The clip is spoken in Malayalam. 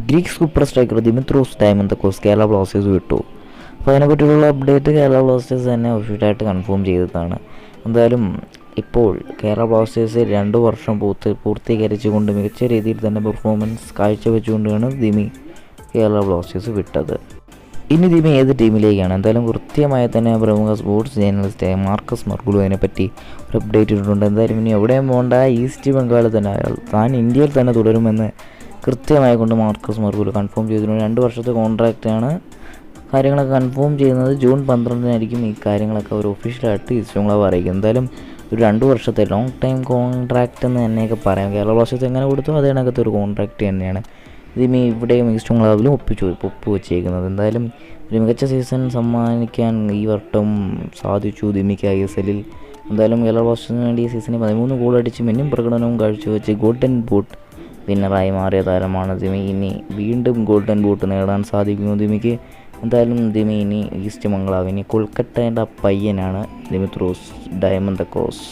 Greek super striker Dimitrios ഡയമന്തക്കോസ് Kerala Blasters വിട്ടു. അപ്പോൾ അതിനെപ്പറ്റിയുള്ള അപ്ഡേറ്റ് കേരള ബ്ലാസ്റ്റേഴ്സ് തന്നെ ഒഫീഷ്യലായിട്ട് കൺഫേം ചെയ്തതാണ്. എന്തായാലും ഇപ്പോൾ കേരള ബ്ലാസ്റ്റേഴ്സ് 2 വർഷം പൂർത്തീകരിച്ചുകൊണ്ട് മികച്ച രീതിയിൽ തന്നെ പെർഫോമൻസ് കാഴ്ചവെച്ചുകൊണ്ടാണ് ദിമി കേരള ബ്ലാസ്റ്റേഴ്സ് വിട്ടത്. ഇനി ദിമി ഏത് ടീമിലേക്കാണ്? എന്തായാലും കൃത്യമായി തന്നെ പ്രമുഖ സ്പോർട്സ് ജേർണലിസ്റ്റ് മാർക്കസ് മർഗുലോ അതിനെപ്പറ്റി ഒരു അപ്ഡേറ്റ് ഇട്ടിട്ടുണ്ട്. എന്തായാലും ഇനി എവിടെയും പോകേണ്ട, ഈസ്റ്റ് ബംഗാൾ തന്നെ താൻ ഇന്ത്യയിൽ തന്നെ തുടരുമെന്ന് കൃത്യമായി കൊണ്ട് മാർക്കസ് മർഗുലോ കൺഫേം ചെയ്തിട്ടുണ്ട്. 2 വർഷത്തെ കോൺട്രാക്റ്റാണ്. കാര്യങ്ങളൊക്കെ കൺഫേം ചെയ്യുന്നത് ജൂൺ 12-നായിരിക്കും. ഈ കാര്യങ്ങളൊക്കെ ഒരു ഒഫീഷ്യലായിട്ട് ഈസ്റ്റ് ബംഗാൾ അറിയിക്കും. എന്തായാലും ഒരു 2 വർഷത്തെ ലോങ് ടൈം കോൺട്രാക്റ്റ് എന്ന് തന്നെയൊക്കെ പറയാം. കേരള ബ്ലാസ്റ്റേഴ്സ് എങ്ങനെ കൊടുത്തു അതേണക്കത്തെ ഒരു കോൺട്രാക്റ്റ് തന്നെയാണ് ദിമി ഇവിടെയും ഈസ്റ്റ് ബംഗാളിലും ഒപ്പുവെച്ചേക്കുന്നത്. എന്തായാലും ഒരു മികച്ച സീസൺ സമ്മാനിക്കാൻ ഈ വട്ടം സാധിച്ചു ദിമിക്ക് ISL. എന്തായാലും കേരള ബ്ലാസ്റ്റേഴ്സിന് വേണ്ടി ഈ സീസണിൽ 13 ഗോൾ അടിച്ച് മിന്നും പ്രകടനവും കാഴ്ചവെച്ച് ഗോൾഡൻ ബൂട്ട് വിന്നറായി മാറിയ താരമാണ് ദിമി. ഇനി വീണ്ടും ഗോൾഡൻ ബൂട്ട് നേടാൻ സാധിക്കുന്നു ദിമിക്ക്. എന്തായാലും ദിമി ഇനി ഈസ്റ്റ് ബംഗാൾ, ഇനി കൊൽക്കട്ടയുടെ പയ്യനാണ് ദിമിത്രോസ് ഡയമന്തക്കോസ്.